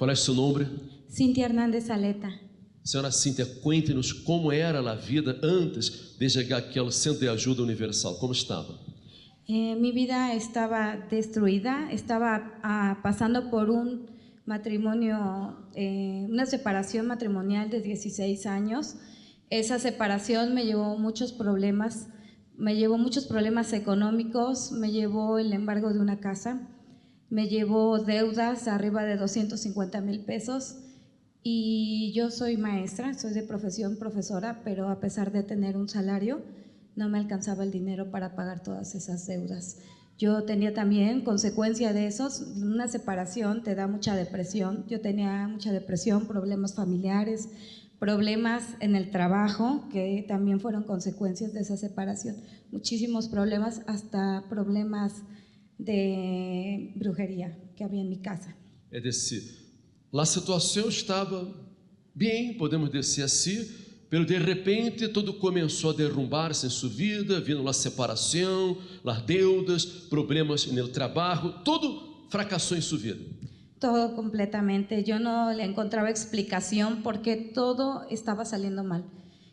Qual é seu nome? Cintia Hernández Aleta. Senhora Cíntia, cuente-nos como era a vida antes de chegar aqui ao Centro de Ajuda Universal. Como estava? Mi vida estaba destruida, estaba pasando por un matrimonio, una separación matrimonial de 16 años. Esa separación me llevó muchos problemas económicos, me llevó el embargo de una casa, me llevó deudas arriba de 250,000 pesos. Y yo soy maestra, soy de profesión profesora, pero a pesar de tener un salario, no me alcanzaba el dinero para pagar todas esas deudas. Yo tenía también, consecuencia de eso, una separación te da mucha depresión. Yo tenía mucha depresión, problemas familiares, problemas en el trabajo, que también fueron consecuencias de esa separación. Muchísimos problemas, hasta problemas de brujería que había en mi casa. É decir, a situação estava bem, podemos dizer assim, pero de repente tudo começou a derrumbar-se em sua vida, vindo a separação, as deudas, problemas no trabalho, tudo fracassou em sua vida. Todo completamente. Yo no le encontraba explicación porque todo estaba saliendo mal.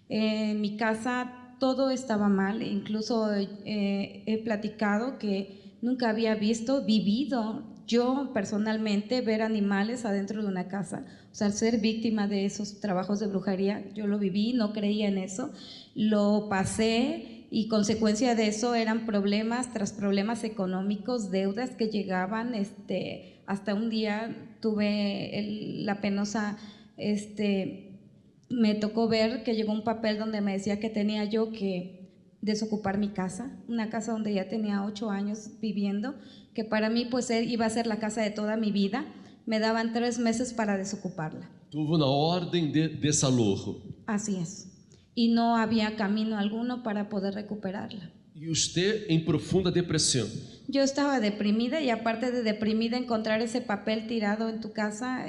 En mi casa todo estaba mal. Incluso he platicado que nunca había vivido yo personalmente ver animales adentro de una casa. O sea, ser víctima de esos trabajos de brujería, yo lo viví, no creía en eso, lo pasé y consecuencia de eso eran problemas tras problemas económicos, deudas que llegaban, hasta un día tuve la penosa, me tocó ver que llegó un papel donde me decía que tenía yo que desocupar mi casa, una casa donde ya tenía 8 años viviendo, que para mí pues iba a ser la casa de toda mi vida. Me daban 3 meses para desocuparla. Tuvo una orden de desalojo. Así es. Y no había camino alguno para poder recuperarla. E usted em profunda depressão. Yo estaba deprimida y aparte de deprimida, encontrar ese papel tirado en tu casa,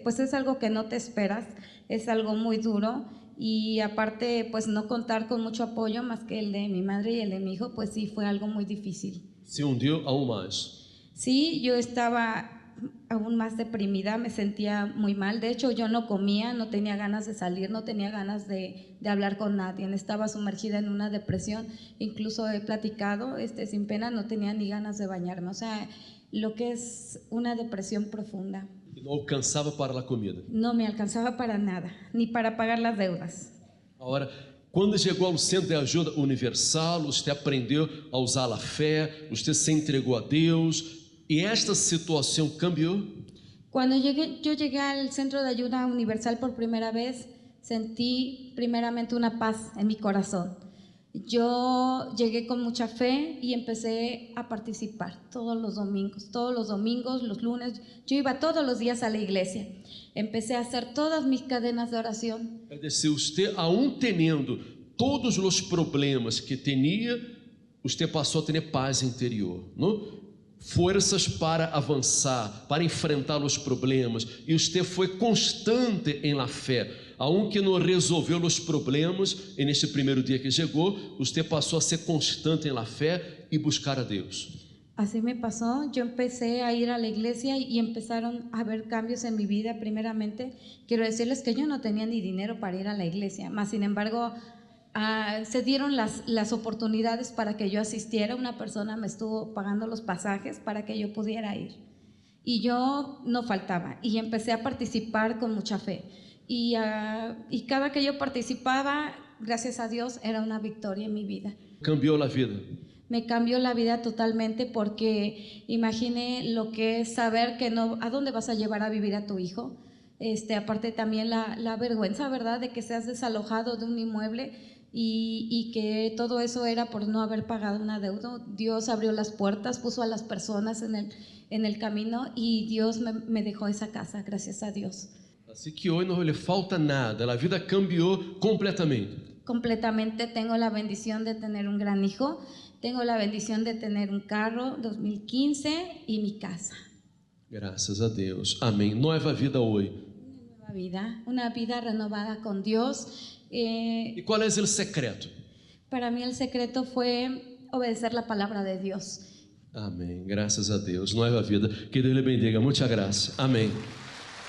pues es algo que no te esperas, es algo muy duro y aparte pues no contar con mucho apoyo más que el de mi madre y el de mi hijo, pues sí fue algo muy difícil. Se hundiu aún mais. Sí, yo estaba aún más deprimida, me sentía muy mal. De hecho, yo no comía, no tenía ganas de salir, no tenía ganas de hablar con nadie. Estaba sumergida en una depresión. Incluso he platicado, sin pena, no tenía ni ganas de bañarme. O sea, lo que es una depresión profunda. Não alcançava para a comida. No me alcanzaba para nada, ni para pagar las deudas. Agora, quando chegou ao Centro de Ajuda Universal, você aprendeu a usar a fé, você se entregou a Deus. ¿Y esta situación cambió? Cuando yo llegué al Centro de Ayuda Universal por primera vez, sentí primeramente una paz en mi corazón. Yo llegué con mucha fe y empecé a participar todos los domingos, los lunes. Yo iba todos los días a la iglesia. Empecé a hacer todas mis cadenas de oración. Es decir, usted aún teniendo todos los problemas que tenía, usted pasó a tener paz interior, ¿no? Forças para avançar, para enfrentar os problemas, e você foi constante em la fé, aunque não resolveu os problemas, e nesse primeiro dia que chegou, você passou a ser constante em la fé e buscar a Deus. Así me pasó, yo empecé a ir a la iglesia y empezaron a haber cambios en mi vida. Primeramente, quiero decirles que yo no tenía ni dinero para ir a la iglesia, mas sin embargo, se dieron las oportunidades para que yo asistiera. Una persona me estuvo pagando los pasajes para que yo pudiera ir y yo no faltaba y empecé a participar con mucha fe y cada que yo participaba, gracias a Dios, era una victoria en mi vida. Cambió la vida. Me cambió la vida totalmente porque imaginé lo que es saber que no, ¿a dónde vas a llevar a vivir a tu hijo? Aparte también la vergüenza, ¿verdad?, de que seas desalojado de un inmueble y que todo eso era por no haber pagado una deuda. Dios abrió las puertas, puso a las personas en el camino y Dios me dejó esa casa, gracias a Dios. Así que hoy no le falta nada, la vida cambió completamente. Completamente, tengo la bendición de tener un gran hijo, tengo la bendición de tener un carro 2015 y mi casa. Graças a Deus. Amém. Nova vida hoje. Una vida renovada con Dios. ¿Y cuál es el secreto? Para mí el secreto fue obedecer la palabra de Dios. Amém. Graças a Deus. Nova vida. Que Deus lhe bendiga. Muita graça. Amém.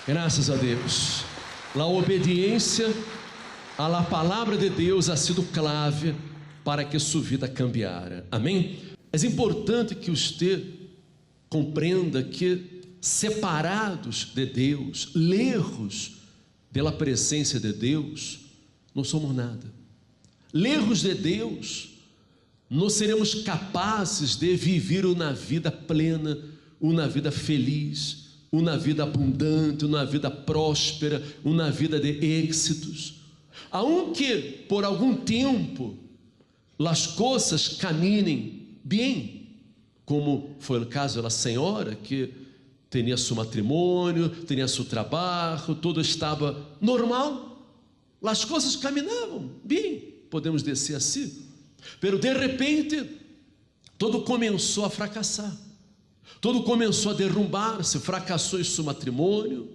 Graças a Deus. A obediência à palavra de Deus ha sido clave para que sua vida cambiara. Amém? É importante que você compreenda que separados de Deus, lejos da presença de Deus, não somos nada. Lejos de Deus, não seremos capazes de viver uma vida plena, uma vida feliz, uma vida abundante, uma vida próspera, uma vida de êxitos. Aunque por algum tempo as coisas caminhem bem, como foi o caso da senhora que tinha seu matrimônio, tinha seu trabalho, tudo estava normal, as coisas caminhavam bem, podemos dizer assim. Pero de repente, tudo começou a fracassar, tudo começou a derrumbar-se, fracassou em seu matrimônio,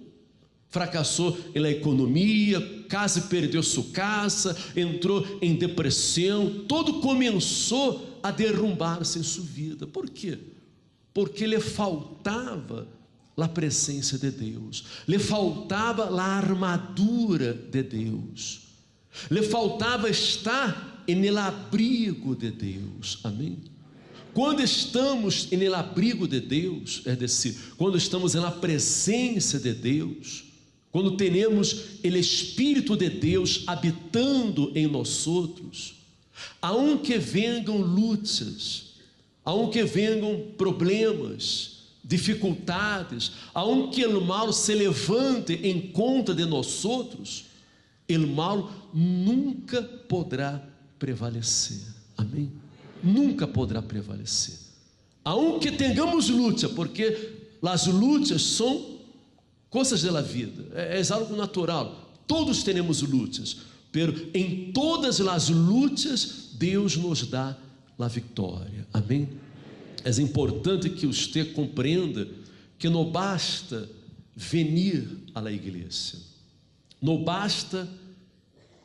fracassou na economia, quase perdeu sua casa, entrou em depressão, tudo começou a derrumbar-se em sua vida. Por quê? Porque lhe faltava a presença de Deus, lhe faltava a armadura de Deus, lhe faltava estar no abrigo de Deus. Amém? Quando estamos no abrigo de Deus, é decir, quando estamos na presença de Deus, quando temos o Espírito de Deus habitando em nós outros, aunque venham lutas, aunque venham problemas, dificuldades, aunque o mal se levante em conta de nós outros, o mal nunca poderá prevalecer. Amém? Nunca poderá prevalecer. Aunque tenhamos luta, porque as lutas são coisas da vida, é algo natural. Todos temos lutas, pero em todas as lutas Deus nos dá a vitória. Amém? É importante que você compreenda que não basta venir à igreja, não basta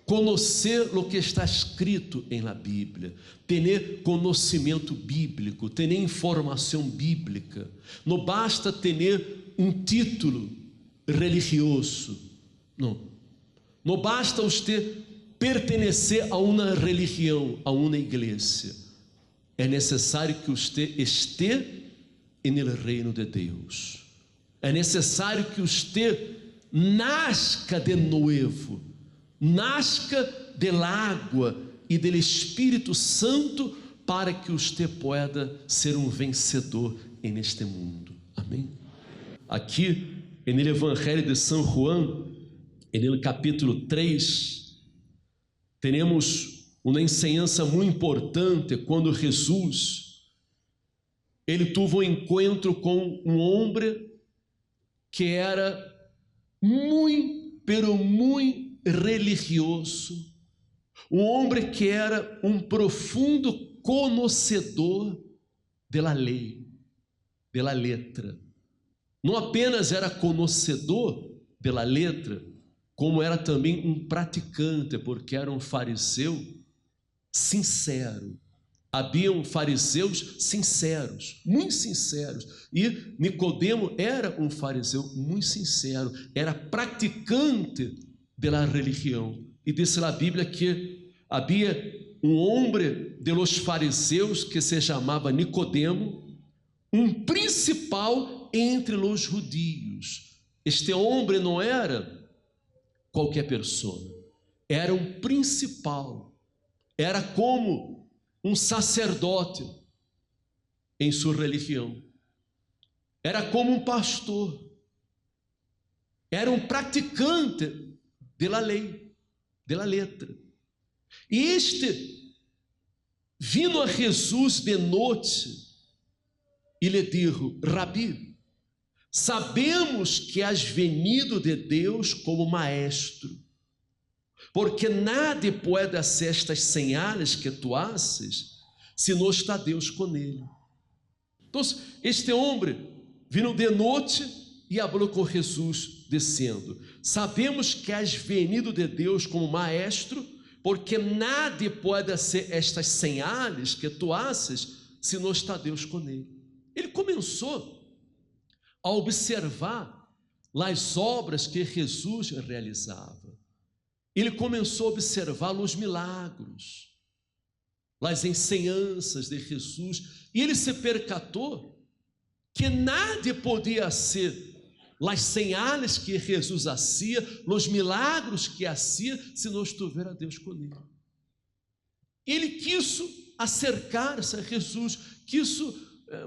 conhecer o que está escrito em la Bíblia, ter conhecimento bíblico, ter informação bíblica, não basta ter um título religioso, não basta você pertencer a uma religião, a uma igreja. É necessário que você esteja no reino de Deus, é necessário que você nasca de novo, nasca da água e do Espírito Santo, para que você possa ser um vencedor neste mundo. Amém? Aqui, no Evangelho de São João, no capítulo 3, temos uma enseñança muito importante, quando Jesus, ele teve um encontro com um homem que era muito, pero muito religioso, um homem que era um profundo conhecedor da lei, da letra. Não apenas era conhecedor da letra, como era também um praticante, porque era um fariseu sincero. Haviam fariseus sinceros, muito sinceros, e Nicodemo era um fariseu muito sincero, era praticante da religião. E diz a Bíblia que havia um homem de los fariseus que se chamava Nicodemo, um principal entre os judios. Este homem não era qualquer pessoa, era um principal, era como um sacerdote em sua religião, era como um pastor, era um praticante da lei, da letra. E este, vindo a Jesus de noite, e lhe disse: Rabi, sabemos que has venido de Deus como maestro, porque nada pode fazer estas señales que tu haces, se não está Deus com ele. Então, este homem vindo de noite e falou com Jesus, dizendo: sabemos que has venido de Deus como maestro, porque nada pode ser estas señales que tu haces, se não está Deus com ele. Ele começou a observar as obras que Jesus realizava. Ele começou a observar os milagros, as ensinanças de Jesus, e ele se percatou que nada podia ser as señales que Jesus fazia, os milagros que fazia, se não estivesse Deus com ele. Ele quis acercar-se a Jesus, quis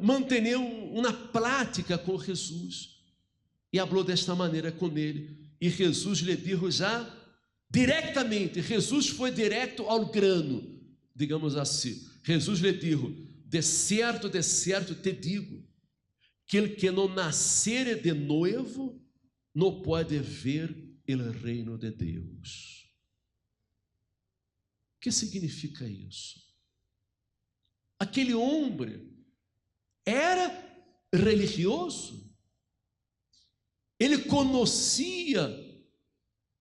manter uma prática com Jesus, e falou desta maneira com ele, e Jesus lhe disse já diretamente, Jesus foi direto ao grano, digamos assim. Jesus lhe disse: de certo te digo, que el que não nascer de novo, não pode ver o reino de Deus. O que significa isso? Aquele homem era religioso, ele conhecia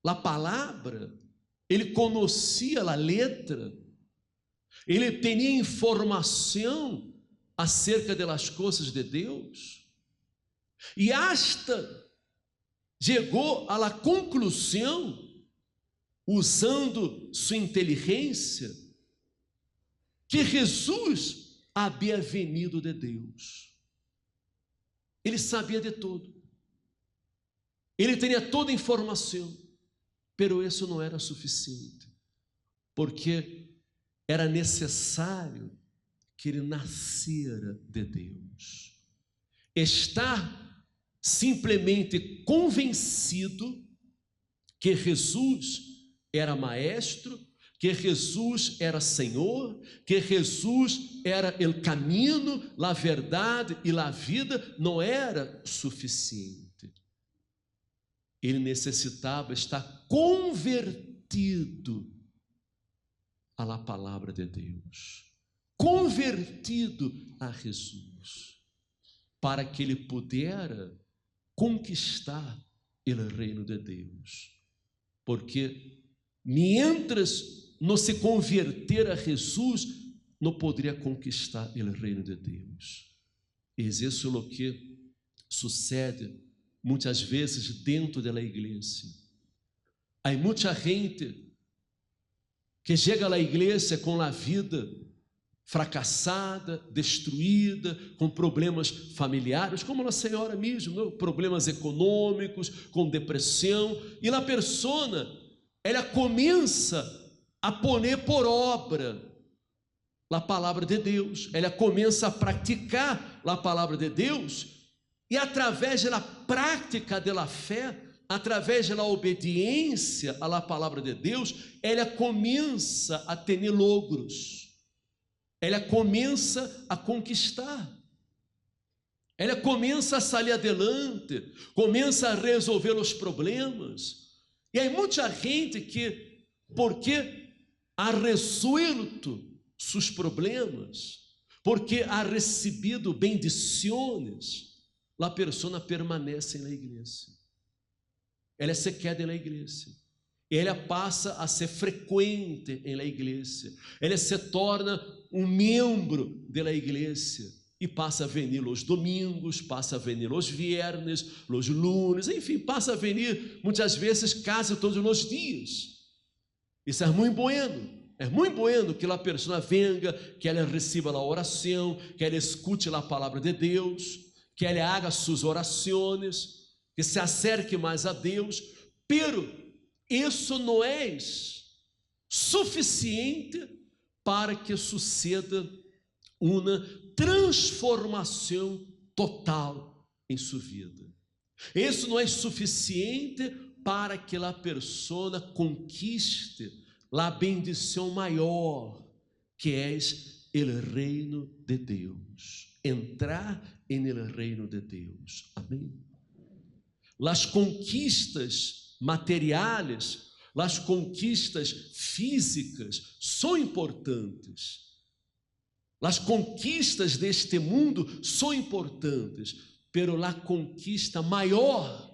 a palavra, ele conhecia a letra, ele tinha informação acerca das coisas de Deus, e hasta chegou à conclusão, usando sua inteligência, que Jesus havia venido de Deus. Ele sabia de tudo, ele tinha toda a informação, pero isso não era suficiente, porque era necessário que ele nascera de Deus. Estar simplesmente convencido que Jesus era maestro, que Jesus era Senhor, que Jesus era o caminho, a verdade e a vida, não era suficiente. Ele necessitava estar convertido à palavra de Deus, convertido a Jesus, para que ele pudesse conquistar o reino de Deus. Porque mientras não se converter a Jesus, não poderia conquistar o reino de Deus. E isso é o que sucede muitas vezes dentro da igreja. Há muita gente que chega à igreja com a vida fracassada, destruída, com problemas familiares, como a senhora mesmo, não? Problemas econômicos, com depressão, e a pessoa, ela começa a pôr por obra a palavra de Deus, ela começa a praticar a palavra de Deus, e através da prática da fé, através da obediência à palavra de Deus, ela começa a ter logros, ela começa a conquistar, ela começa a sair adelante, começa a resolver os problemas. E há muita gente que, porque ha resuelto seus problemas, porque ha recebido bendições, a pessoa permanece na igreja, ela se queda na igreja, ela passa a ser frequente na igreja, ela se torna um membro da igreja, e passa a venir os domingos, passa a venir os viernes, os lunes, enfim, passa a venir muitas vezes quase todos os dias. Isso é muito bueno que a pessoa venga, que ela receba a oração, que ela escute a palavra de Deus, que ela haga suas orações, que se acerque mais a Deus, pero isso não é suficiente para que suceda uma transformação total em sua vida. Isso não é suficiente para que a pessoa conquiste a bendição maior, que é o reino de Deus, entrar no reino de Deus. Amém? As conquistas materiais, as conquistas físicas são importantes, as conquistas deste mundo são importantes, pero a conquista maior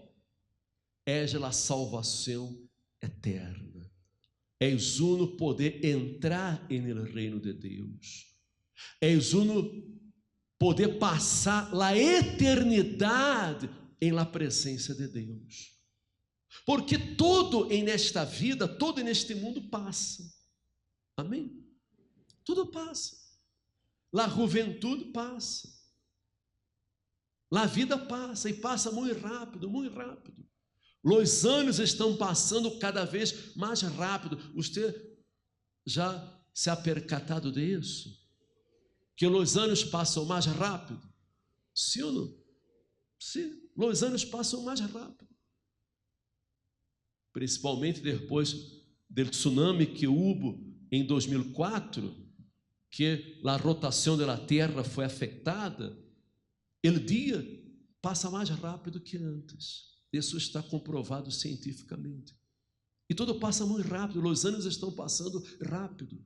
é a salvação eterna, é uno poder entrar no reino de Deus, é uno poder passar a eternidade em la presença de Deus. Porque tudo em nesta vida, tudo neste mundo passa. Amém? Tudo passa. La juventude passa. La vida passa, e passa muito rápido, muito rápido. Os anos estão passando cada vez mais rápido. Você já se ha percatado disso? Que os anos passam mais rápido? Sim ou não? Sim, os anos passam mais rápido. Principalmente depois do tsunami que houve em 2004, que a rotação da Terra foi afetada, o dia passa mais rápido que antes. Isso está comprovado cientificamente. E tudo passa muito rápido, os anos estão passando rápido.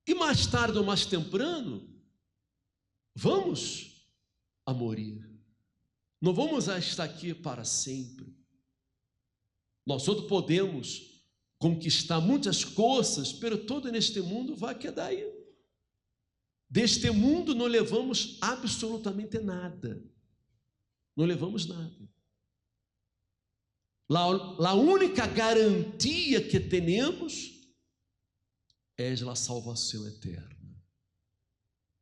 E mais tarde ou mais temprano, vamos a morrer. Não vamos estar aqui para sempre. Nós todos podemos conquistar muitas coisas, mas todo neste mundo vai quedar aí. Deste mundo não levamos absolutamente nada. Não levamos nada. A única garantia que temos é a salvação eterna.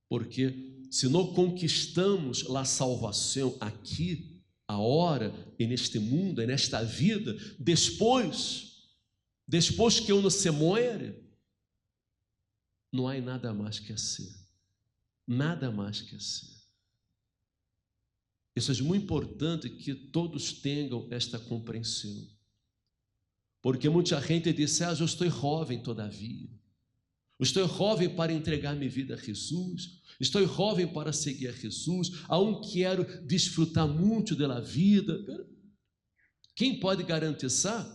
Porque se não conquistamos a salvação aqui, agora, neste mundo, nesta vida, depois que uno se muere, não há nada mais que ser. Nada mais que ser. Isso é muito importante que todos tenham esta compreensão. Porque muita gente diz: eu estou jovem todavia. Estou jovem para entregar minha vida a Jesus. Estou jovem para seguir a Jesus. Aún quero desfrutar muito da vida. Quem pode garantizar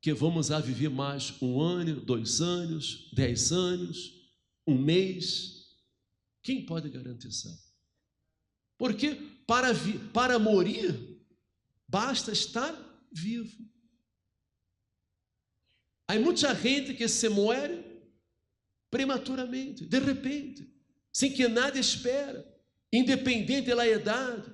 que vamos a viver mais 1 ano, 2 anos, 10 anos, 1 mês? Quem pode garantizar? Porque para morir, basta estar vivo. Há muita gente que se morre prematuramente, de repente, sem que nada espera, independente da idade.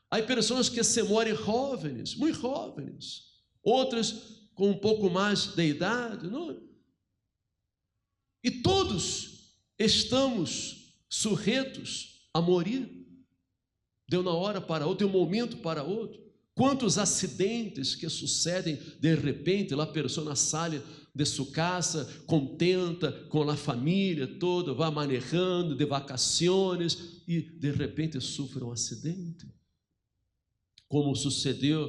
Há pessoas que se morrem jovens, muito jovens, outras com um pouco mais de idade, não? E todos estamos sujeitos a morrer. Deu uma hora para outra, de um momento para outro. Quantos acidentes que sucedem de repente, a pessoa sai de sua casa, contenta com a família toda, vai manejando de vacações e de repente sofre um acidente. Como sucedeu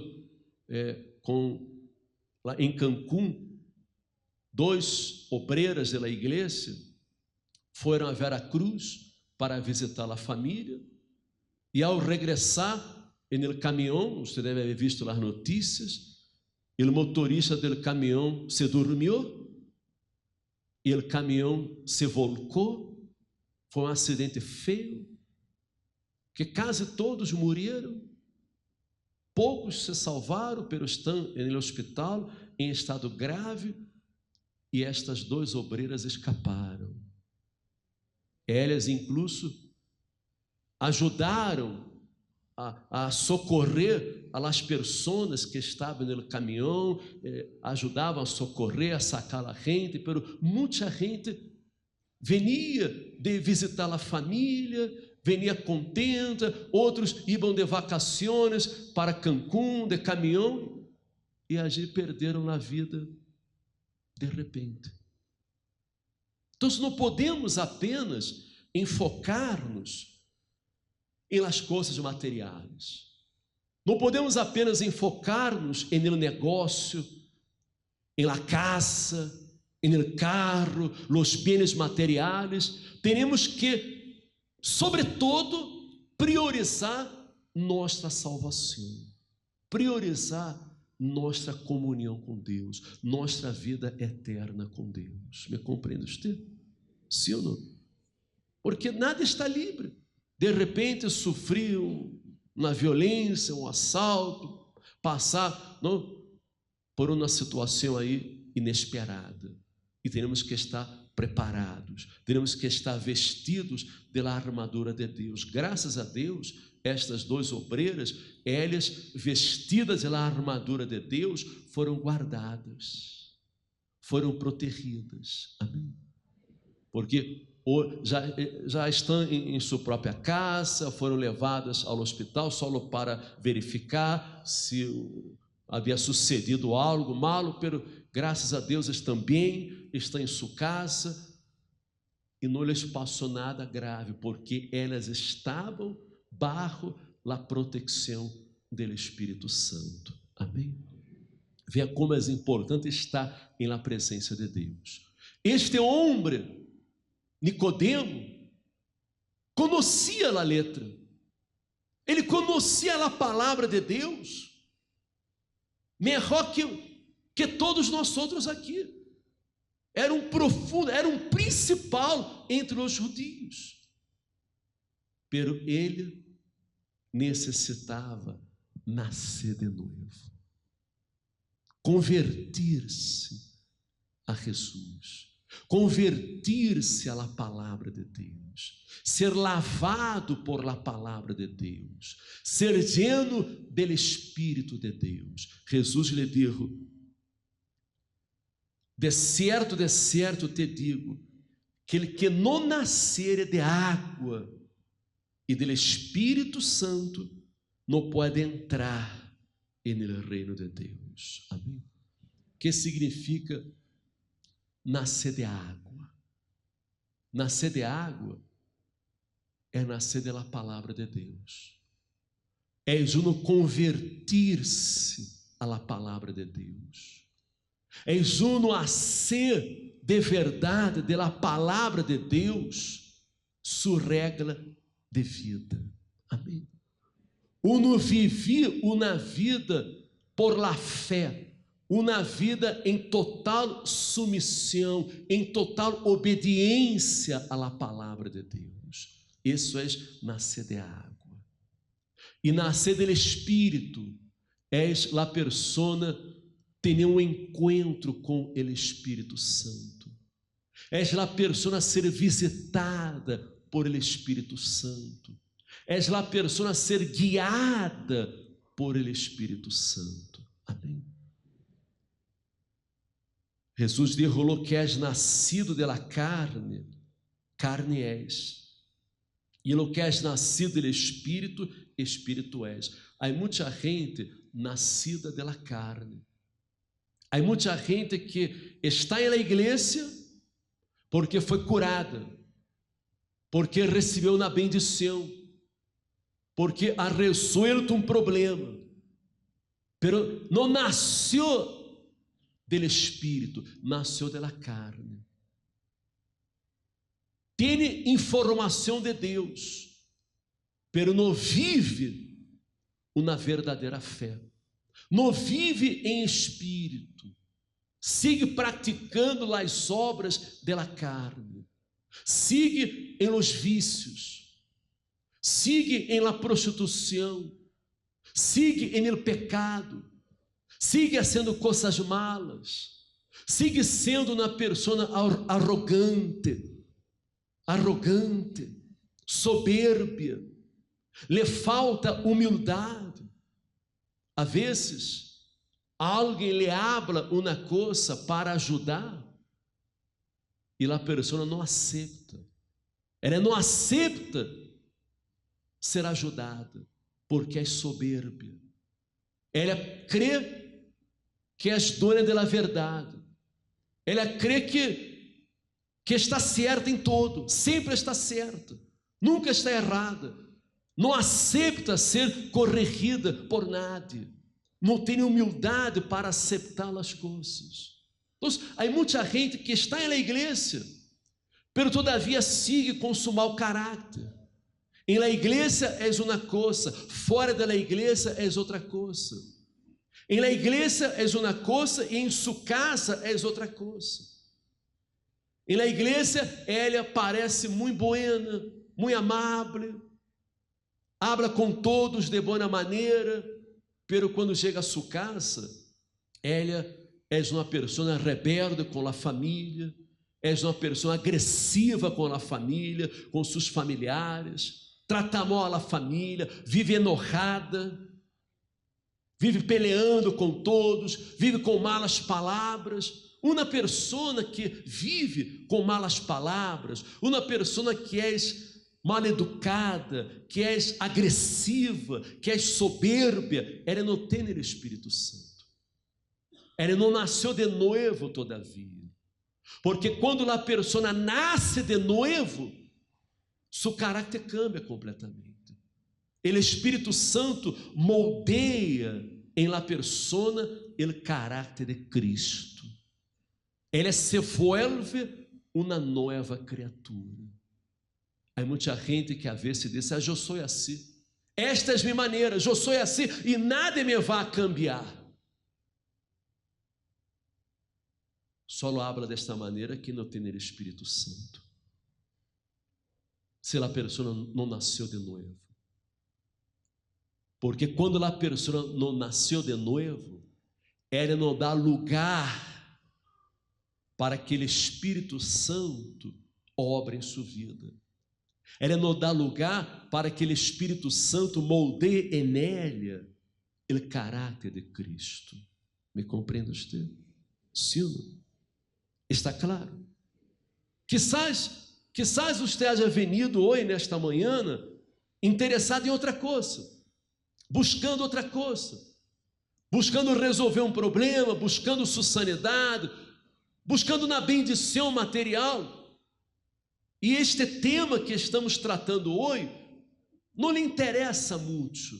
em Cancún, 2 obreiras da igreja foram a Veracruz para visitar a família. E ao regressar no caminhão, você deve haver visto as notícias, o motorista do caminhão se dormiu e o caminhão se volcou. Foi um acidente feio, que quase todos morreram. Poucos se salvaram, pero estão no hospital em estado grave, e estas 2 obreiras escaparam. Elas, incluso, ajudaram a socorrer as pessoas que estavam no caminhão, ajudavam a socorrer, a sacar a gente, pero muita gente venia de visitar a família, venia contenta, outros iam de vacações para Cancún, de caminhão, e ali perderam a vida de repente. Então, não podemos apenas enfocar-nos em las coisas materiais. Não podemos apenas enfocar-nos no negócio, em la casa, no carro, los bienes materiais. Temos que, sobretudo, priorizar nossa salvação, priorizar nossa comunhão com Deus, nossa vida eterna com Deus. Me compreende você? Sim ou não? Porque nada está livre. De repente sofreu uma violência, um assalto, passar por uma situação aí inesperada. E temos que estar preparados, temos que estar vestidos da armadura de Deus. Graças a Deus, estas duas obreiras, elas vestidas da armadura de Deus, foram guardadas, foram protegidas. Amém? Porque já estão em sua própria casa, foram levadas ao hospital só para verificar se havia sucedido algo malo, pero graças a Deus estão bem, estão em sua casa e não lhes passou nada grave, porque elas estavam bajo a proteção do Espírito Santo. Amém? Veja como é importante estar na presença de Deus. Este homem, Nicodemo, conhecia a letra, ele conhecia a palavra de Deus, melhor que todos nós outros aqui. Era um profundo, era um principal entre os judeus. Pero ele necessitava nascer de novo, convertir-se a Jesus, convertir-se à palavra de Deus, ser lavado por la palavra de Deus, ser lleno do Espírito de Deus. Jesus lhe disse: de certo te digo, que ele que não nascer de água e do Espírito Santo não pode entrar no reino de Deus. Amém? Que significa nascer de água? Nascer de água é nascer da palavra de Deus, é uno convertir-se à palavra de Deus, é uno a ser de verdade da palavra de Deus sua regra de vida. Amém? Uno vive uma vida por la fé, uma vida em total submissão, em total obediência à palavra de Deus. Isso é nascer de água. E nascer do Espírito é a persona ter um encontro com o Espírito Santo. É a persona ser visitada por el Espírito Santo. É a persona ser guiada por el Espírito Santo. Amém? Jesus dijo: lo que és nascido de la carne, carne és. E lo que és nascido do Espírito, Espírito és. Há muita gente nascida de la carne. Há muita gente que está na igreja porque foi curada, porque recebeu uma bendição, porque ha resuelto um problema, pero não nasceu do Espírito, nasceu da carne. Tem informação de Deus, pero não vive uma verdadeira fé, não vive em espírito, sigue praticando as obras da carne, sigue em los vícios, sigue em la prostituição, sigue em el pecado, sigue fazendo coisas malas, sigue sendo uma pessoa arrogante, soberbia, lhe falta humildade. Às vezes, alguém lhe habla uma coisa para ajudar e a pessoa não aceita. Ela não aceita ser ajudada porque é soberbia. Ela crê que é dona da verdade. Ela crê que está certa em todo, sempre está certa, nunca está errada. Não aceita ser corrigida por nadie, não tem humildade para aceitar as coisas. Então, há muita gente que está na igreja, pero todavia sigue com seu mau caráter. Em la igreja és uma coisa, fora da igreja és outra coisa. Em la igreja és uma coisa e em sua casa és outra coisa. Em la igreja ela parece muito buena, muito amável, habla com todos de boa maneira, pero quando chega a sua casa, ela é uma pessoa rebelde com a família, és uma pessoa agressiva com a família, com seus familiares, trata mal a família, vive enojada, vive peleando com todos, vive com malas palavras. Uma pessoa que vive com malas palavras, uma pessoa que és mal educada, que és agressiva, que és soberbia, ela não tem o Espírito Santo. Ela não nasceu de novo todavia. Porque quando a pessoa nasce de novo, seu caráter cambia completamente. O Espírito Santo moldeia em la persona o caráter de Cristo. Ele se vuelve uma nova criatura. Há muita gente que a vezes diz: eu sou assim, esta é minha maneira, eu sou assim e nada me vai cambiar. Só habla desta maneira que não tem o Espírito Santo. Se a pessoa não nasceu de novo. Porque quando a pessoa não nasceu de novo, ela não dá lugar para que o Espírito Santo obre em sua vida. Ela não dá lugar para que o Espírito Santo moldeie em ela o caráter de Cristo. Me compreende você? Sim. Está claro? Quizás você haja venido hoje, nesta manhã, interessado em outra coisa, buscando outra coisa, buscando resolver um problema, buscando sua sanidade, buscando na bendição material. E este tema que estamos tratando hoje não lhe interessa muito,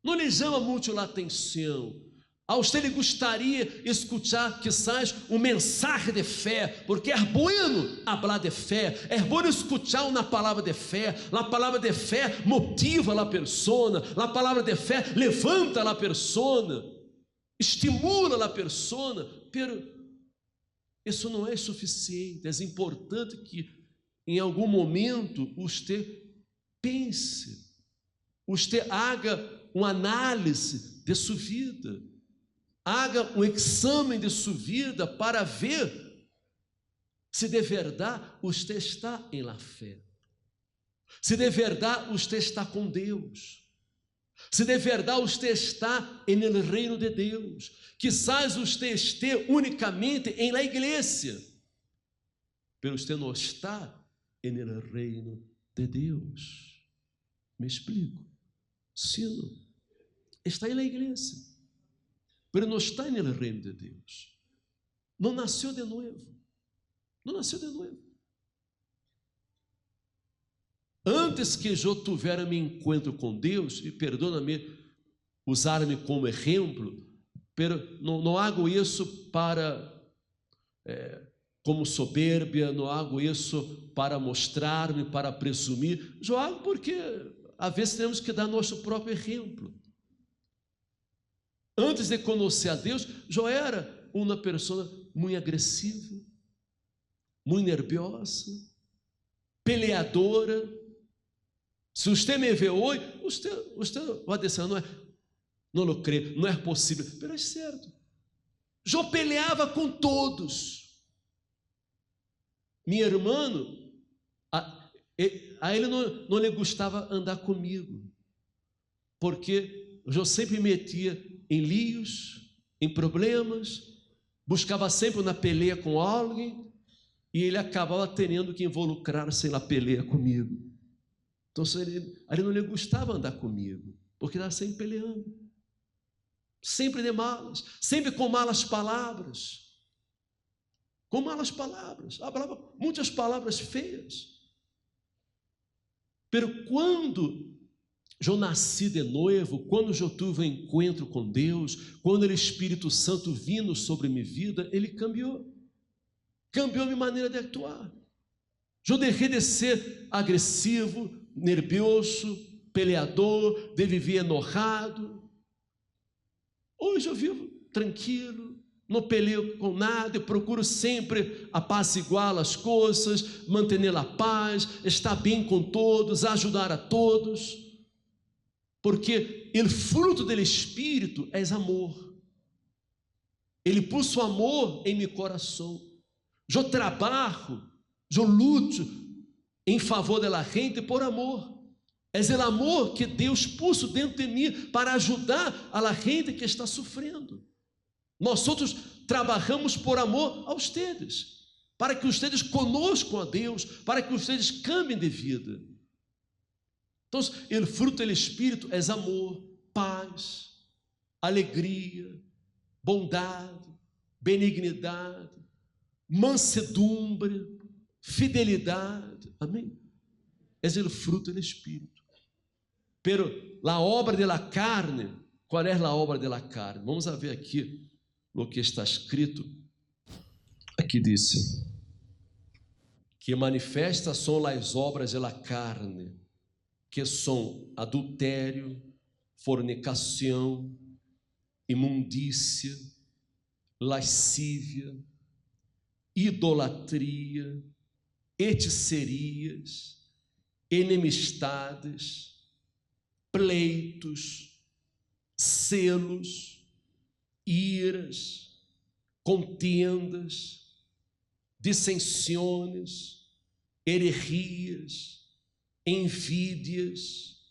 não lhe chama muito a atenção. A você lhe gostaria escutar, quizás, um mensagem de fé, porque é bueno falar de fé, é bueno escutar uma palavra de fé. A palavra de fé motiva a pessoa, a palavra de fé levanta a pessoa, estimula a pessoa, pero isso não é suficiente. É importante que em algum momento você pense, você haga uma análise de sua vida, haga um exame de sua vida para ver se de verdade você está em la fé, se de verdade você está com Deus, se de verdade você está em el reino de Deus. Quizás você esteja unicamente em la igreja, pero você não está em el reino de Deus. Me explico? Sim, está em la igreja, pero não está no reino de Deus. Não nasceu de novo. Não nasceu de novo. Antes que eu tivesse meu encontro com Deus, e perdona-me usar-me como exemplo, pero não hago isso para como soberbia, não hago isso para mostrar-me, para presumir. Eu hago porque às vezes temos que dar nosso próprio exemplo. Antes de conhecer a Deus, eu era uma pessoa muito agressiva, muito nerviosa, peleadora. Se você me vê hoje, você vai dizer: não lo creio, não é possível. Mas é certo. Eu peleava com todos. Meu irmão, a ele não lhe gostava andar comigo, porque eu sempre metia em lios, em problemas, buscava sempre uma peleia com alguém, e ele acabava tendo que involucrar-se na peleia comigo. Então ele não lhe gostava andar comigo, porque estava sempre peleando, sempre de malas, sempre com malas palavras, falava muitas palavras feias. Pero quando eu nasci de novo, quando eu tive um encontro com Deus, quando o Espírito Santo vindo sobre minha vida, ele cambiou a minha maneira de actuar. Eu deixei de ser agressivo, nervioso, peleador, de viver enojado. Hoje eu vivo tranquilo, não peleio com nada, eu procuro sempre apaziguar as coisas, manter a paz, estar bem com todos, ajudar a todos. Porque o fruto do Espírito é amor. Ele puso amor em meu coração. Eu trabalho, eu luto em favor da gente por amor. É o amor que Deus puso dentro de mim para ajudar a gente que está sofrendo. Nós outros trabalhamos por amor a vocês, para que vocês conozcam a Deus, para que vocês cambiem de vida. Então, o fruto do Espírito é amor, paz, alegria, bondade, benignidade, mansedumbre, fidelidade. Amém? É o fruto do Espírito. Pero la obra de la carne, qual é a obra de la carne? Vamos a ver aqui o que está escrito. Aqui diz que manifestas são as obras de la carne, que são adultério, fornicação, imundícia, lascívia, idolatria, hechicerias, enemistades, pleitos, celos, iras, contendas, dissensões, heresias, envídias,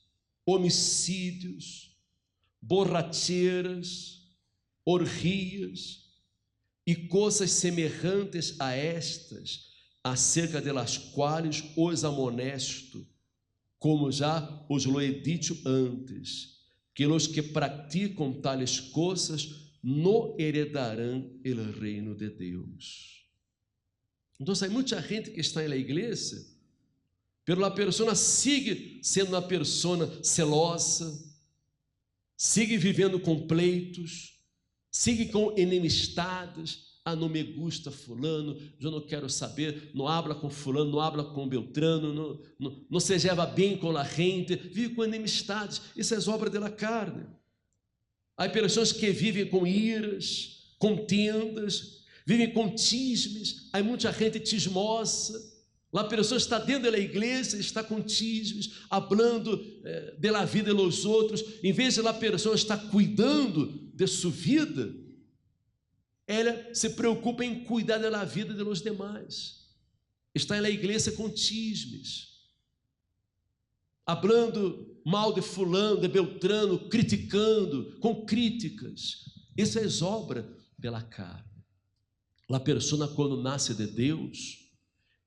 homicídios, borracheiras, orgias e coisas semelhantes a estas, acerca delas quais os amonesto, como já os lo he dicho antes, que os que praticam tales coisas não heredarão o reino de Deus. Então, há muita gente que está na igreja, pero a pessoa sigue sendo uma pessoa celosa, sigue vivendo com pleitos, sigue com enemistades. Ah, não me gusta fulano, eu não quero saber, não habla com fulano, não habla com Beltrano, não se leva bem com a gente, vive com enemistades. Isso é obra da carne. Há pessoas que vivem com iras, contendas, vivem com tismes. Há muita gente tismosa. A pessoa está dentro da igreja, está com tismes, falando da vida dos outros. Em vez de a pessoa estar cuidando de sua vida, ela se preocupa em cuidar da vida dos demais. Está na igreja com tismes, falando mal de fulano, de Beltrano, criticando, com críticas. Isso é obra pela carne. A pessoa, quando nasce de Deus,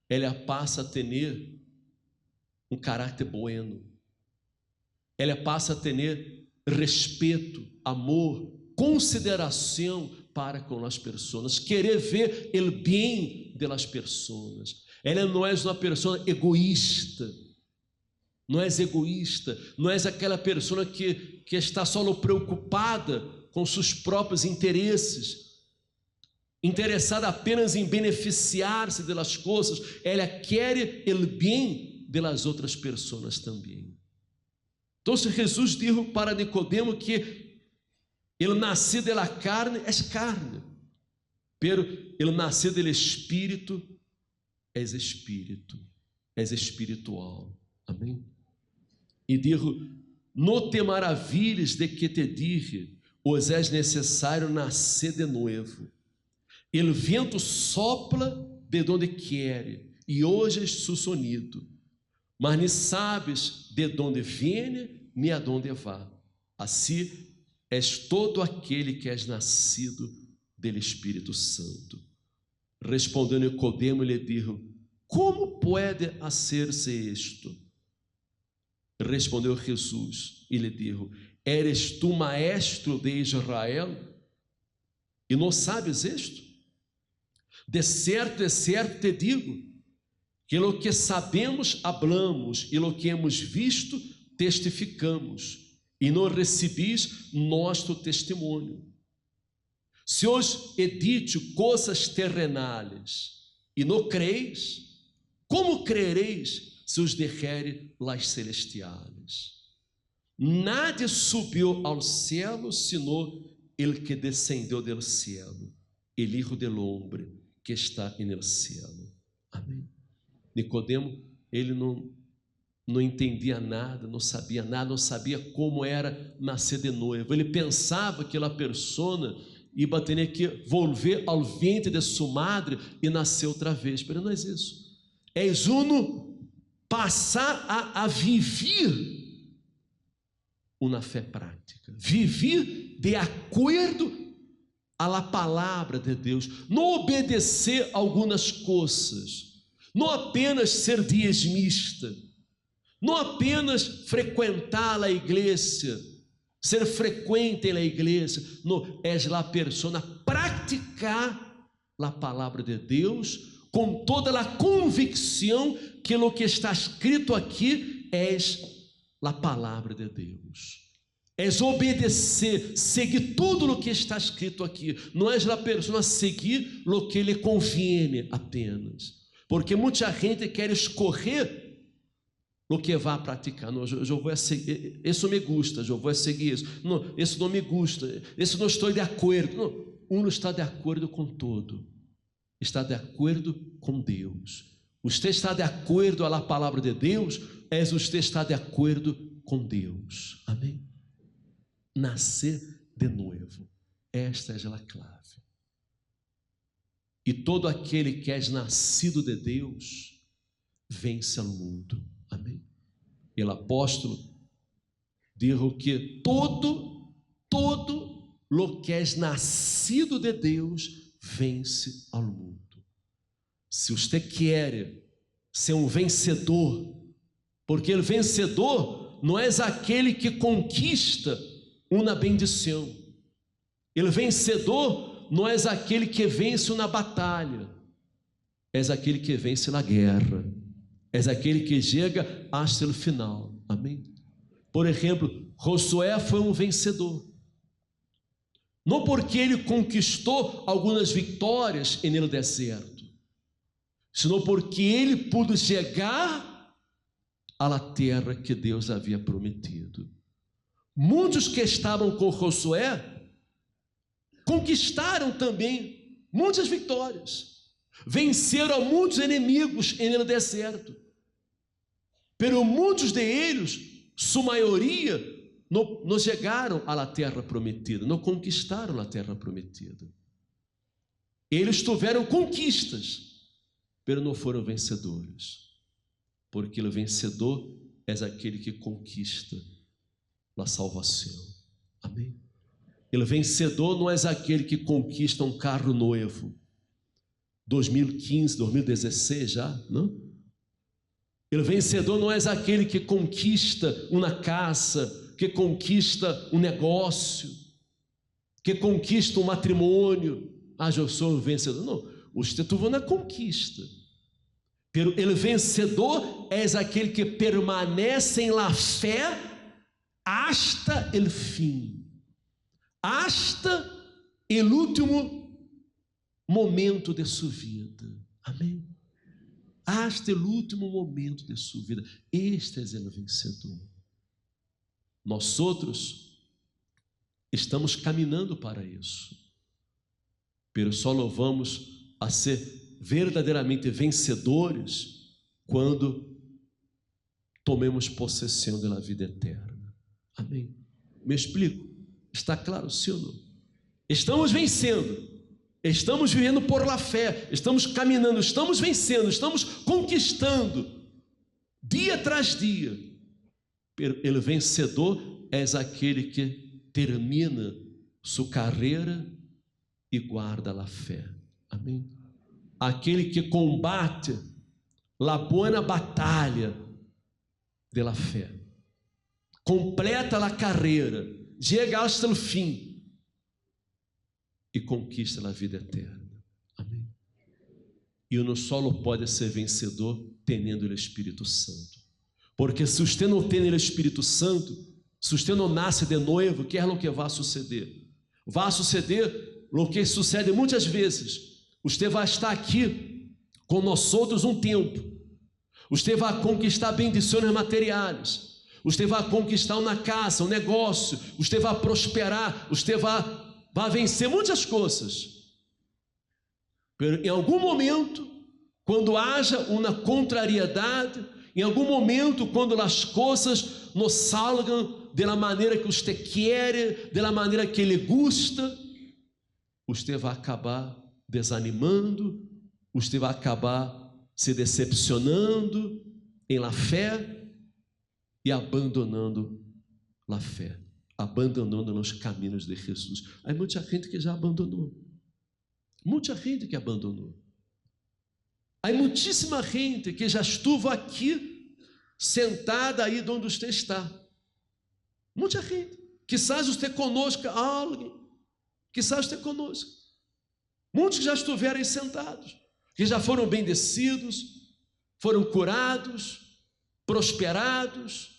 ela passa a ter um caráter bueno, ela passa a ter respeito, amor, consideração para com as pessoas, querer ver o bem das pessoas. Ela não é uma pessoa egoísta, não é egoísta, não é aquela pessoa que está só preocupada com seus próprios interesses, interessada apenas em beneficiar-se das coisas. Ela quer o bem das outras pessoas também. Então, Jesus disse para Nicodemo que ele nascido da carne é carne, pero ele nascido do Espírito é espírito, é espiritual. Amém? E digo: não te maravilhes de que te dije, os é necessário nascer de novo. O vento sopla de onde quer, e hoje é su sonido, mas nem sabes de onde vem, nem aonde vá. Assim és todo aquele que és nascido do Espírito Santo. Respondendo Nicodemo, lhe disse: como pode hacer-se isto? Respondeu Jesus e lhe disse: eres tu maestro de Israel e não sabes isto? De certo te digo, que o que sabemos hablamos, e o que hemos visto testificamos, e não recebis nosso testemunho. Se os he dicho coisas terrenais e não creis, como crereis se os dijere las celestiales? Nada subiu ao céu, senão el que descendeu del cielo, el Hijo del Hombre que está no cielo. Amém. Nicodemo, ele não entendia nada, não sabia nada, não sabia como era nascer de novo. Ele pensava que a persona iba a tener que volver ao vientre de sua madre e nascer outra vez. Pero não é isso. É uno passar a viver uma fé prática, viver de acordo à palavra de Deus, não obedecer algumas coisas, não apenas ser dízimista, não apenas frequentar a igreja, ser frequente na igreja, não, é a pessoa praticar a palavra de Deus com toda a convicção que o que está escrito aqui é a palavra de Deus. É obedecer, seguir tudo o que está escrito aqui. Não é a pessoa seguir o que lhe conviene apenas, porque muita gente quer escorrer o que vai praticar. Não, eu vou seguir, isso me gusta, eu vou seguir isso. Não, isso não me gusta, isso não estou de acordo. Não, um está de acordo com tudo, está de acordo com Deus. Você está de acordo à palavra de Deus, você está de acordo com Deus. Amém? Nascer de novo, esta é a clave. E todo aquele que é nascido de Deus vence ao mundo. Amém? E o apóstolo dijo que todo lo que é nascido de Deus vence ao mundo. Se você quer ser um vencedor, porque o vencedor não é aquele que conquista uma bendição, o vencedor não é aquele que vence uma batalha, é aquele que vence na guerra, é aquele que chega até o final. Amém? Por exemplo, Josué foi um vencedor, não porque ele conquistou algumas vitórias no deserto, senão porque ele pôde chegar à terra que Deus havia prometido. Muitos que estavam com Josué conquistaram também muitas vitórias, venceram a muitos inimigos no deserto, pero muitos deles, sua maioria, não chegaram à terra prometida, não conquistaram a terra prometida. Eles tiveram conquistas, pero não foram vencedores, porque o vencedor é aquele que conquista a salvação. Amém? O vencedor não é aquele que conquista um carro novo, 2015, 2016 já, não? O vencedor não é aquele que conquista uma casa, que conquista um negócio, que conquista um matrimônio. Ah, eu sou um vencedor. Não, você tuvo na conquista. Pero o vencedor é aquele que permanece em la fé hasta el fim, hasta el último momento de sua vida. Amém? Hasta el último momento de sua vida. Este é o vencedor. Nós outros estamos caminhando para isso, pero só vamos a ser verdadeiramente vencedores quando tomemos possessão da vida eterna. Amém? Me explico? Está claro, sim ou não? Estamos vencendo, estamos vivendo por la fé, estamos caminhando, estamos vencendo, estamos conquistando, dia tras dia. O vencedor é aquele que termina sua carreira e guarda a fé. Amém? Aquele que combate a boa batalha da fé, completa a carreira, chega até o fim e conquista a vida eterna. Amém? E uno só pode ser vencedor tendo o Espírito Santo, porque se você não tem o Espírito Santo, se você não nasce de novo, que é o que vai suceder? Vai suceder o que sucede muitas vezes. Você vai estar aqui com nós outros um tempo, você vai conquistar bendições materiais, você vai conquistar uma casa, um negócio, você vai prosperar, você vai vencer muitas coisas. Mas em algum momento, quando haja uma contrariedade, em algum momento, quando as coisas não salgam da maneira que você quer, da maneira que lhe gusta, você vai acabar desanimando, você vai acabar se decepcionando em la fé e abandonando la fé, abandonando os caminhos de Jesus. Há muita gente que já abandonou, muita gente que abandonou. Há muitíssima gente que já estuvo aqui, sentada aí onde você está. Muita gente. Quizás você conosco alguém, quizás você conosco. Muitos que já estiveram aí sentados, que já foram bendecidos, foram curados, prosperados,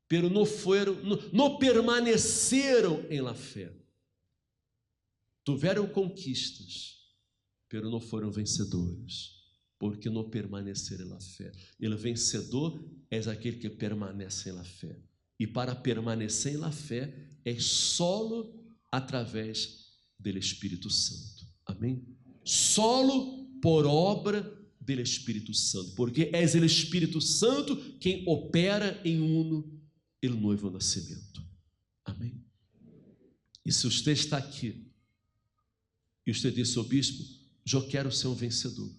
pero não permaneceram em la fé. Tiveram conquistas, pero não foram vencedores, porque não permaneceram em la fé. O vencedor é aquele que permanece em la fé. E para permanecer em la fé é solo através do Espírito Santo. Amém? Solo por obra do Espírito Santo, porque é o Espírito Santo quem opera em uno o novo nascimento. Amém? E se você está aqui e você disse ao bispo, eu quero ser um vencedor,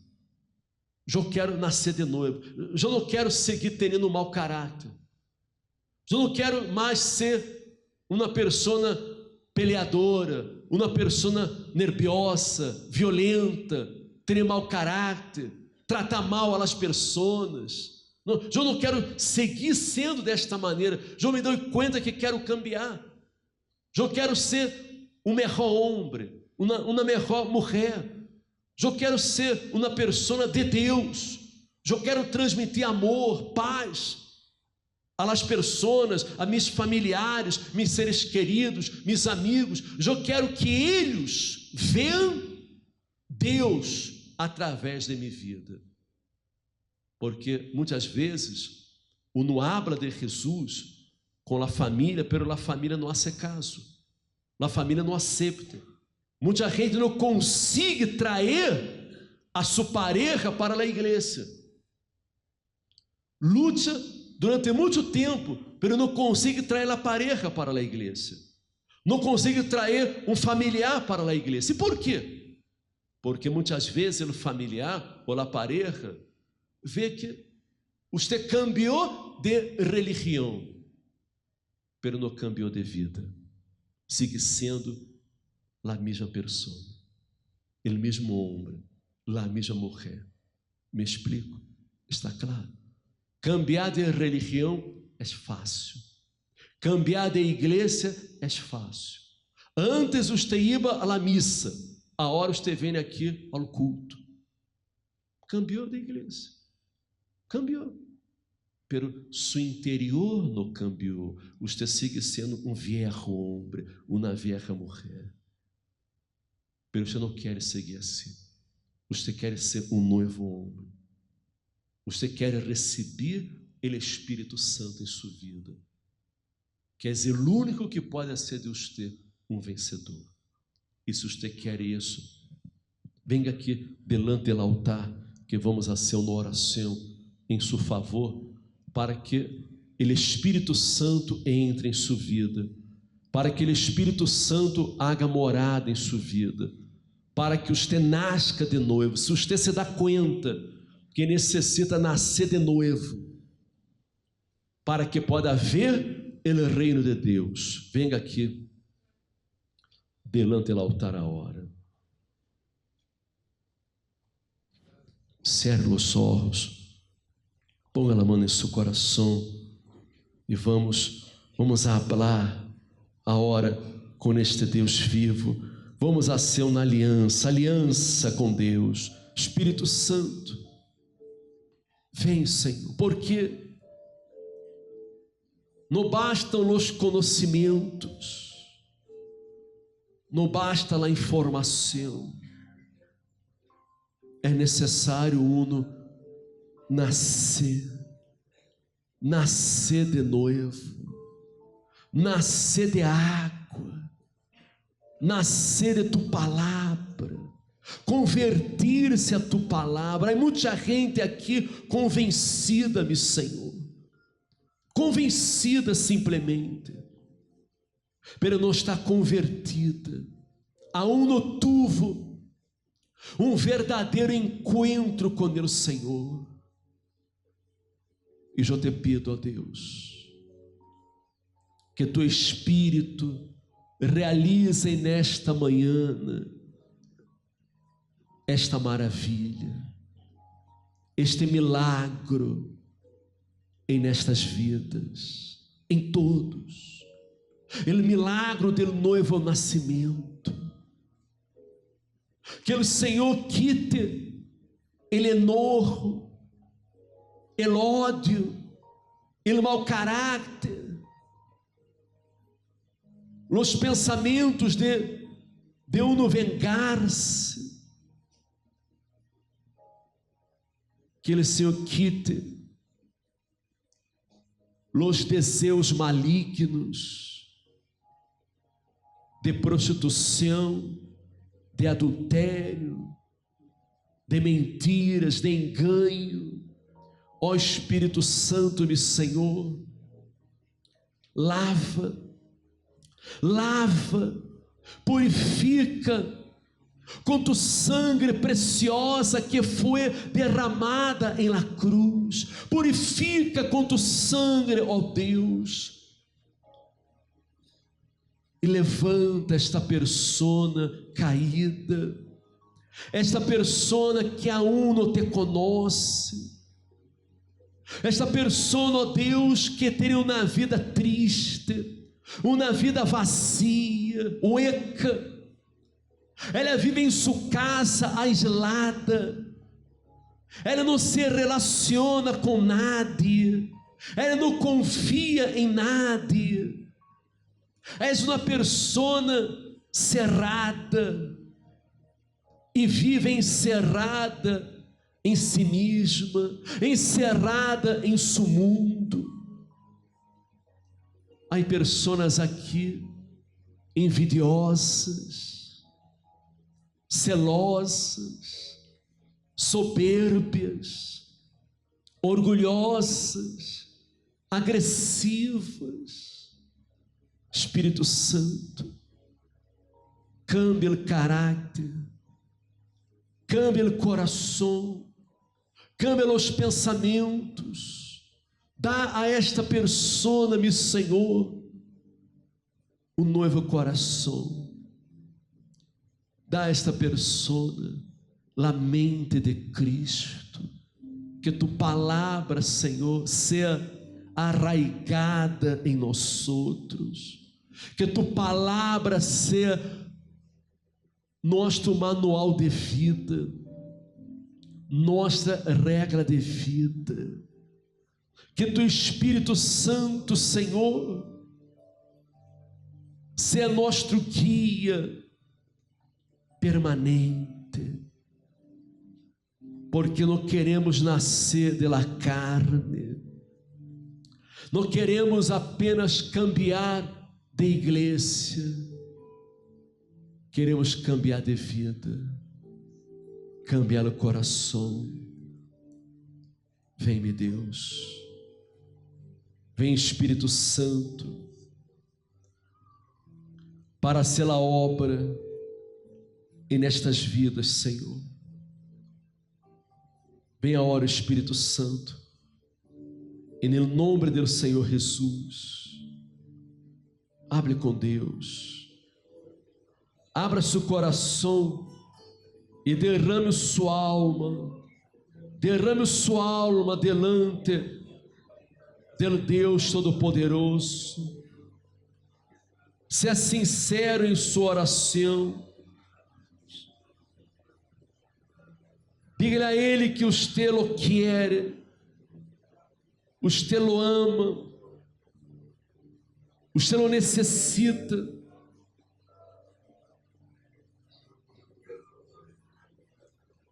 eu quero nascer de novo, eu não quero seguir tendo um mau caráter, eu não quero mais ser uma pessoa peleadora, uma pessoa nerviosa, violenta, ter mau caráter, tratar mal as pessoas. Não, eu não quero seguir sendo desta maneira. Eu me dou conta que quero cambiar. Eu quero ser um melhor homem, uma melhor mulher. Eu quero ser uma pessoa de Deus. Eu quero transmitir amor, paz às pessoas, a meus familiares, meus seres queridos, meus amigos. Eu quero que eles vejam Deus através de minha vida. Porque muitas vezes uno habla de Jesus com a família, pero a família não hace caso, a família não aceita. Muita gente não consegue trazer a sua pareja para a igreja, luta durante muito tempo, pero não consegue trazer a pareja para a igreja, não consegue trazer um familiar para a igreja. E por quê? Porque muitas vezes o familiar ou a pareja vê que você cambiou de religião, pero não cambiou de vida, sigue sendo a mesma pessoa, o mesmo homem, a mesma mulher. Me explico? Está claro? Cambiar de religião é fácil, cambiar de igreja é fácil. Antes você ia à missa, agora você vem aqui ao culto. Cambiou de igreja, cambiou, pero seu interior não cambiou. Você sigue sendo um viejo homem, uma vieja mulher, pero você não quer seguir assim. Você quer ser um novo homem. Você quer receber o Espírito Santo em sua vida, que é o único que pode ser de você um vencedor. E se você quer isso, venha aqui delante do altar, que vamos fazer uma oração em seu favor, para que o Espírito Santo entre em sua vida, para que o Espírito Santo haga morada em sua vida, para que você nasça de novo. Se você se dá conta que necessita nascer de novo, para que possa haver o reino de Deus, venha aqui delante do altar a hora. Cerre os olhos, ponga a mão em seu coração e vamos falar a hora com este Deus vivo. Vamos fazer uma aliança com Deus. Espírito Santo, vem, Senhor, porque não bastam os conhecimentos, não basta a informação, é necessário uno nascer de novo, nascer de água, nascer de tu palavra, convertir-se a tu palavra. Há muita gente aqui convencida, meu Senhor, convencida simplesmente, pero não está convertida. aún tuvo um verdadeiro encontro com o Senhor. E eu te pido, ó Deus, que tu Espírito realize nesta manhã esta maravilha, este milagro em nestas vidas, em todos, o milagro do novo nascimento, que o Senhor quite o enojo, o ódio, o mau caráter, os pensamentos de uno vengar-se, que o Senhor quite os desejos malignos de prostituição, de adultério, de mentiras, de engano. Ó Espírito Santo, meu Senhor, lava, purifica com tu sangue preciosa que foi derramada em la cruz. Purifica com tu sangue, ó Deus, e levanta esta persona caída, esta persona que aún não te conhece, esta persona, ó Deus, que tem uma vida triste, uma vida vazia, oca. Ela vive em sua casa aislada, ela não se relaciona com nadie, ela não confia em nadie. És uma persona cerrada e vive encerrada em si mesma, encerrada em seu mundo. Há pessoas aqui envidiosas, celosas, soberbias, orgulhosas, agressivas. Espírito Santo, cambia o caráter, cambia o coração, cambia os pensamentos. Dá a esta persona, meu Senhor, um novo coração. Dá a esta persona a mente de Cristo. Que tu palavra, Senhor, seja arraigada em nós outros. Que tu palavra seja nosso manual de vida, nossa regra de vida. Que tu Espírito Santo, Senhor, seja nosso guia permanente, porque não queremos nascer de la carne, não queremos apenas cambiar de igreja, queremos cambiar de vida, cambiar o coração. Vem, meu Deus, vem Espírito Santo, para ser a obra e nestas vidas, Senhor. Vem a hora, Espírito Santo, e no nome do Senhor Jesus. Hable com Deus, abra seu coração e derrame sua alma delante do Deus Todo-Poderoso. Seja sincero em sua oração, diga a Ele que usted lo quer, usted lo ama, usted lo necessita.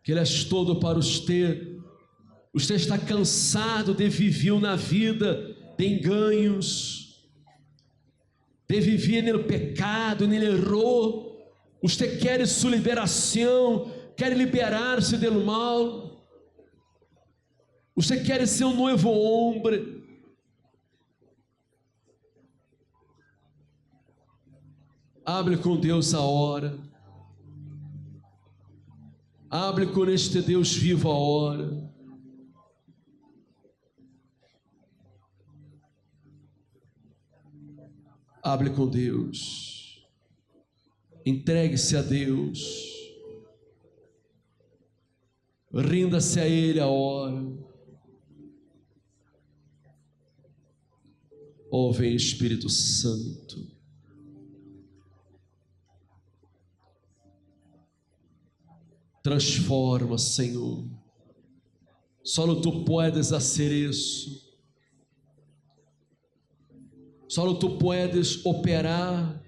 Que Ele é todo para usted. Usted está cansado de viver na vida de enganos, de viver no pecado, no erro. Usted quer sua liberação, quer liberar-se do mal. Você quer ser um novo homem. Hable com Deus a hora. Hable com este Deus vivo agora. Hable com Deus. Entregue-se a Deus. Rinda-se a Ele agora. Oh, vem Espírito Santo. Transforma, Senhor. Solo Tu puedes hacer isso. Solo Tu puedes operar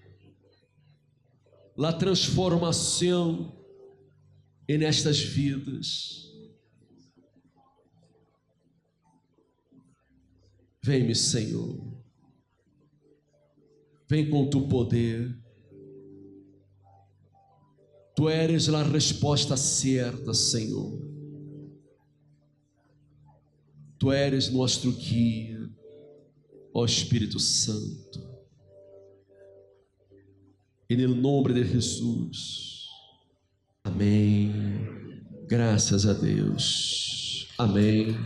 a transformação em estas vidas. Vem-me, Senhor. Vem com Tu poder. Tu eres a resposta certa, Senhor. Tu eres nosso guia, ó Espírito Santo. E no nome de Jesus. Amém. Graças a Deus. Amém.